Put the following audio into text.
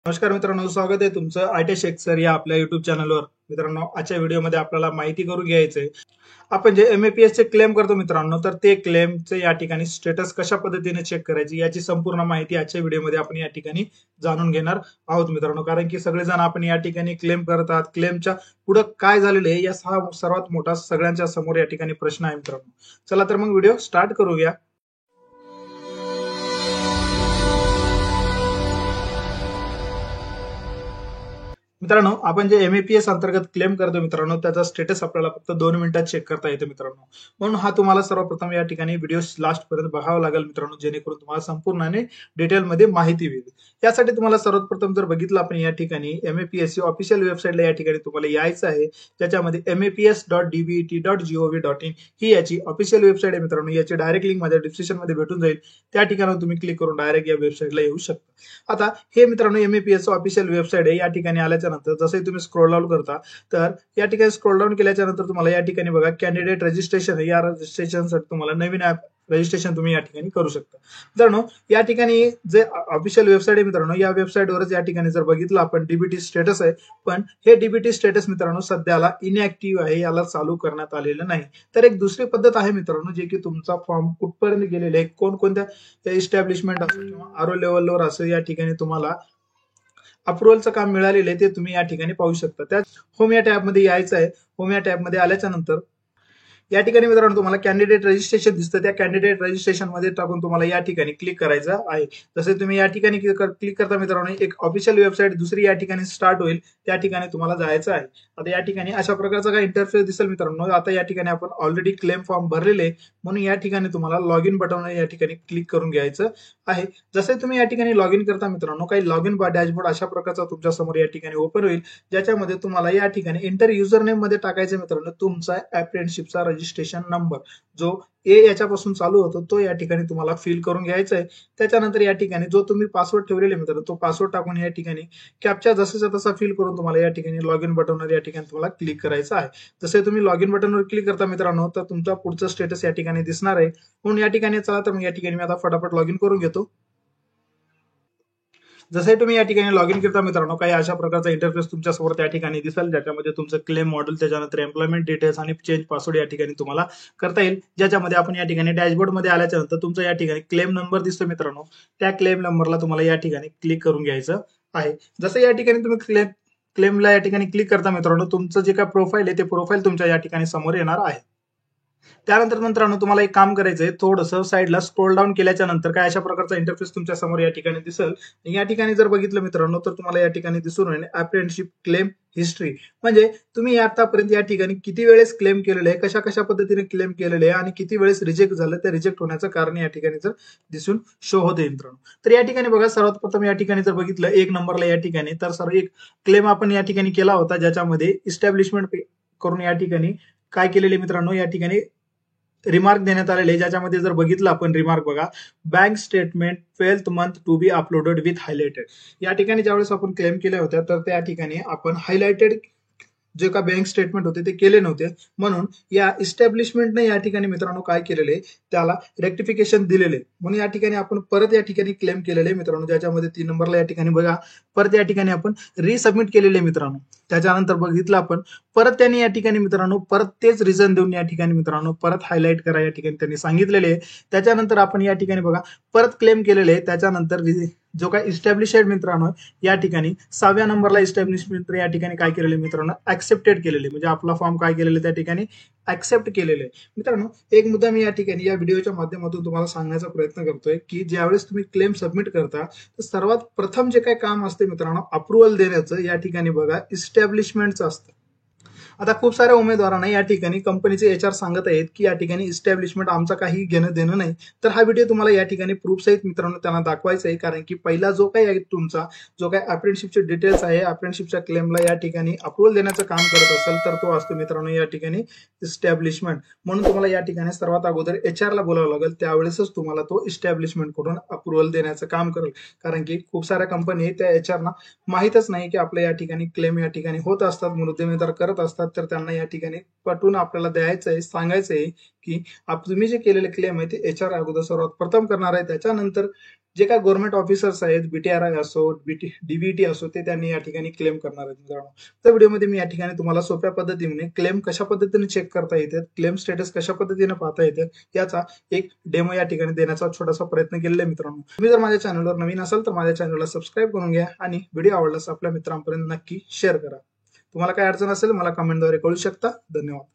नमस्कार मित्रांनो, स्वागत आहे तुमचं आयटी शेख सर या आपल्या युट्यूब चॅनलवर. मित्रांनो, आजच्या व्हिडिओमध्ये आपल्याला माहिती करून घ्यायचंय. आपण जे एमएपीएस चे क्लेम करतो मित्रांनो, तर ते क्लेमचे या ठिकाणी स्टेटस कशा पद्धतीने चेक करायची याची संपूर्ण माहिती आजच्या व्हिडिओमध्ये आपण या ठिकाणी जाणून घेणार आहोत मित्रांनो. कारण की सगळेजण आपण या ठिकाणी क्लेम करतात, क्लेमच्या पुढे काय झालेलं आहे या सर्वात मोठा सगळ्यांच्या समोर या ठिकाणी प्रश्न आहे मित्रांनो. चला तर मग व्हिडिओ स्टार्ट करूया. मित्रांनो, आपण जे एमएपीएस अंतर्गत क्लेम करतो मित्रांनो, त्याचा स्टेटस आपल्याला फक्त 2 मिनिटात चेक करता येतो मित्रांनो. म्हणून हा तुम्हाला सर्वप्रथम या ठिकाणी व्हिडिओ लास्ट पर्यंत बघावा लागेल मित्रांनो, जेणेकरून तुम्हाला संपूर्ण डिटेलमध्ये माहिती होईल. यासाठी तुम्हाला सर्वप्रथम जर बघितलं आपण या ठिकाणी एमएपीएस ऑफिशियल वेबसाईटला या ठिकाणी तुम्हाला यायचं आहे, ज्याच्यामध्ये mapes.dbet.gov.in ही याची ऑफिशियल वेबसाईट आहे मित्रांनो. याची डायरेक्ट लिंक माझ्या डिस्क्रिप्शन मध्ये भेटून जाईल. त्या ठिकाणी तुम्ही क्लिक करून डायरेक्ट या वेबसाईटला येऊ शकता. आता हे मित्रांनो एमएपीएस ऑफिशियल वेबसाईट आहे. या ठिकाणी आल्याच्या नंतर जसं तुम्ही स्क्रोल डाऊन करता, तर या ठिकाणी स्क्रोल डाऊन केल्याच्या नंतर तुम्हाला या ठिकाणी बघा कॅन्डिडेट रजिस्ट्रेशन, या रजिस्ट्रेशनसाठी तुम्हाला नवीन ऍप रजिस्ट्रेशन तुम्ही या ठिकाणी करू शकता. मित्रांनो, या ठिकाणी जे ऑफिशियल वेबसाईट आहे मित्रांनो, या वेबसाईटवरच या ठिकाणी जर बघितलं आपण डीबीटी स्टेटस आहे, पण हे डीबीटी स्टेटस मित्रांनो सध्याला इनएक्टिव्ह आहे, याला चालू करण्यात आलेलं नाही. तर एक दुसरी पद्धत आहे मित्रांनो, जे की तुमचा फॉर्म कुठपर्यंत गेलेला आहे, कोणकोणत्या इस्टॅब्लिशमेंट असो किंवा आरओ लेवलवर असो, या ठिकाणी तुम्हाला अप्रुव्हलचं काम मिळालेलं आहे ते तुम्ही या ठिकाणी पाहू शकता. त्या होम या टॅबमध्ये यायचं आहे. होम या टॅबमध्ये आल्याच्या नंतर या ठिकाणी मित्रांनो तुम्हाला कॅन्डिडेट रजिस्ट्रेशन दिसतं. त्या कॅन्डिडेट रजिस्ट्रेशन मध्ये टाकून तुम्हाला या ठिकाणी क्लिक करायचं आहे. जसे तुम्ही या ठिकाणी क्लिक करता मित्रांनो, एक ऑफिशियल वेबसाईट दुसरी या ठिकाणी स्टार्ट होईल. त्या ठिकाणी तुम्हाला जायचं आहे. आता या ठिकाणी अशा प्रकारचा काही इंटरफेस दिसेल मित्रांनो. आता या ठिकाणी आपण ऑलरेडी क्लेम फॉर्म भरलेले, म्हणून या ठिकाणी तुम्हाला लॉग इन बटन या ठिकाणी क्लिक करून घ्यायचं आहे. जसे तुम्ही या ठिकाणी लॉग इन करता मित्रांनो, काही लॉग इन डॅशबोर्ड अशा प्रकारचा तुमच्या समोर या ठिकाणी ओपन होईल, ज्याच्यामध्ये तुम्हाला या ठिकाणी इंटर युजर नेम मध्ये टाकायचं मित्रांनो तुमचा अप्रेंटिसशिपचा रजिस्ट्रेशन नंबर, जो ए याच्यापासून चालू होतो तो या ठिकाणी तुम्हाला फिल करून घ्यायचा आहे. त्याच्यानंतर या ठिकाणी जो तुम्ही पासवर्ड ठेवलेले मित्रांनो, तो पासवर्ड टाकून या ठिकाणी कॅप्चा जसाचा तसा फिल करून तुम्हाला या ठिकाणी लॉग इन बटनवर या ठिकाणी तुम्हाला क्लिक करायचं आहे. जसे तुम्ही लॉग इन बटनवर क्लिक करता मित्रांनो, तर तुमचा पुढचं स्टेटस या ठिकाणी दिसणार आहे. म्हणून या ठिकाणी चला तर मग या ठिकाणी मी आता फटाफट लॉग इन करून घेतो. जसे तुम्ही या ठिकाणी लॉग इन करता मित्रांनो, काही अशा प्रकारचा इंटरफेस तुमच्या समोर त्या ठिकाणी दिसेल, ज्याच्यामध्ये तुमचं क्लेम मॉडेल, त्याच्यानंतर एम्प्लॉयमेंट डिटेल्स आणि चेंज पासवर्ड या ठिकाणी तुम्हाला करता येईल. ज्याच्यामध्ये आपण या ठिकाणी डॅशबोर्ड मध्ये आल्याच्या नंतर तुमचा या ठिकाणी क्लेम नंबर दिसतो मित्रांनो, त्या क्लेम नंबरला तुम्हाला या ठिकाणी क्लिक करून घ्यायचं आहे. जसं या ठिकाणी तुम्ही क्लेमला या ठिकाणी क्लिक करता मित्रांनो, तुमचं जे काय प्रोफाईल आहे ते प्रोफाईल तुमच्या या ठिकाणी समोर येणार आहे. त्यानंतर मित्रांनो तुम्हाला एक काम करायचंय, थोडंसं साईडला स्क्रोल डाऊन केल्याच्या नंतर काय अशा प्रकारचा इंटरफेस तुमच्या समोर या ठिकाणी दिसेल. या ठिकाणी जर बघितलं मित्रांनो, तर तुम्हाला या ठिकाणी दिसून येईल अप्रेंटिसशिप क्लेम हिस्ट्री, म्हणजे तुम्ही आतापर्यंत या ठिकाणी किती वेळेस क्लेम केलेलं आहे, कशा कशा पद्धतीने क्लेम केलेले आहे आणि किती वेळेस रिजेक्ट झालं, त्या रिजेक्ट होण्याचं कारण या ठिकाणी जर दिसून शो होते मित्रांनो. तर या ठिकाणी बघा, सर्वात प्रथम या ठिकाणी जर बघितलं 1 नंबरला या ठिकाणी, तर सर्व एक क्लेम आपण या ठिकाणी केला होता, ज्याच्यामध्ये इस्टॅब्लिशमेंट करून या ठिकाणी काय केलेले मित्रांनो, या ठिकाणी रिमार्क देण्यात आलेले, ज्याच्यामध्ये जर बघितलं आपण रिमार्क बघा, bank statement 12th month to be uploaded with highlighted. या ठिकाणी ज्यावेळेस आपण क्लेम केल्या होत्या, तर त्या ठिकाणी आपण हायलाइटेड जे का बँक स्टेटमेंट होते ते केले नव्हते, म्हणून या इस्टॅब्लिशमेंटने या ठिकाणी मित्रांनो काय केलेले, त्याला रेक्टिफिकेशन दिलेले. म्हणून या ठिकाणी आपण परत या ठिकाणी क्लेम केलेले मित्रांनो, ज्याच्यामध्ये 3 नंबरला या ठिकाणी बघा, परत या ठिकाणी आपण रिसबमिट केलेले मित्रांनो. त्याच्यानंतर बघितलं आपण परत त्यांनी या ठिकाणी मित्रांनो परत तेच रिझन देऊन या ठिकाणी मित्रांनो परत हायलाइट करा या ठिकाणी त्यांनी सांगितलेले आहे. त्याच्यानंतर आपण या ठिकाणी बघा परत क्लेम केलेले, त्याच्यानंतर जो काय इस्टॅब्लिशड मित्रांनो या ठिकाणी 6व्या नंबरला इस्टॅब्लिशमेंट या ठिकाणी काय केलेले मित्रांनो, ऍक्सेप्टेड केलेले, म्हणजे आपला फॉर्म काय केलेले त्या ठिकाणी ऍक्सेप्ट केलेले. मित्रांनो, एक मुद्दा मी या ठिकाणी या व्हिडिओच्या माध्यमातून तुम्हाला सांगण्याचा प्रयत्न करतोय, की ज्यावेळेस तुम्ही क्लेम सबमिट करता, तर सर्वात प्रथम जे काही काम असते मित्रांनो अप्रुव्हल देण्याचं, या ठिकाणी बघा इस्टॅब्लिशमेंटचं असतं. आता खूप साऱ्या उमेदवारांना या ठिकाणी कंपनीचे एचआर सांगत आहेत की या ठिकाणी इस्टॅब्लिशमेंट आमचा काही घेणं देणं नाही. तर हा व्हिडिओ तुम्हाला या ठिकाणी प्रूफ सहित मित्रांनो त्यांना दाखवायचा आहे, कारण की पहिला जो काही आहे तुमचा जो काही अप्रेंटिसशिपचे डिटेल्स आहे, अप्रेंटिसशिपच्या क्लेमला या ठिकाणी अप्रुव्हल देण्याचं काम करत असेल, तर तो असतो मित्रांनो या ठिकाणी इस्टॅब्लिशमेंट. म्हणून तुम्हाला या ठिकाणी सर्वात अगोदर एचआरला बोलावं लागेल, त्यावेळेसच तुम्हाला तो इस्टॅब्लिशमेंट कडून अप्रुव्हल देण्याचं काम करेल. कारण की खूप साऱ्या कंपनी त्या एचआरना माहीतच नाही की आपल्या या ठिकाणी क्लेम या ठिकाणी होत असतात, मुद्देमेदार करत असतात. तर त्यांना या ठिकाणी पटवून आपल्याला द्यायचं आहे, सांगायचं आहे की तुम्ही जे केलेले क्लेम आहे ते एचआर अगोदर सर्वात प्रथम करणार आहे, त्याच्यानंतर जे काय गव्हर्नमेंट ऑफिसर्स आहेत, BTRI असो, DBT असो, ते त्यांनी या ठिकाणी क्लेम करणार आहेत मित्रांनो. त्या व्हिडिओमध्ये मी या ठिकाणी तुम्हाला सोप्या पद्धतीने क्लेम कशा पद्धतीने चेक करता येतात, क्लेम स्टेटस कशा पद्धतीने पाहता येतात याचा एक डेमो या ठिकाणी देण्याचा छोटासा प्रयत्न केलेला आहे मित्रांनो. तुम्ही जर माझ्या चॅनलवर नवीन असाल तर माझ्या चॅनलला सबस्क्राईब करून घ्या आणि व्हिडिओ आवडल्यास आपल्या मित्रांपर्यंत नक्की शेअर करा. तुम्हाला काय अडचण असेल मला कमेंटद्वारे कळू शकता. धन्यवाद.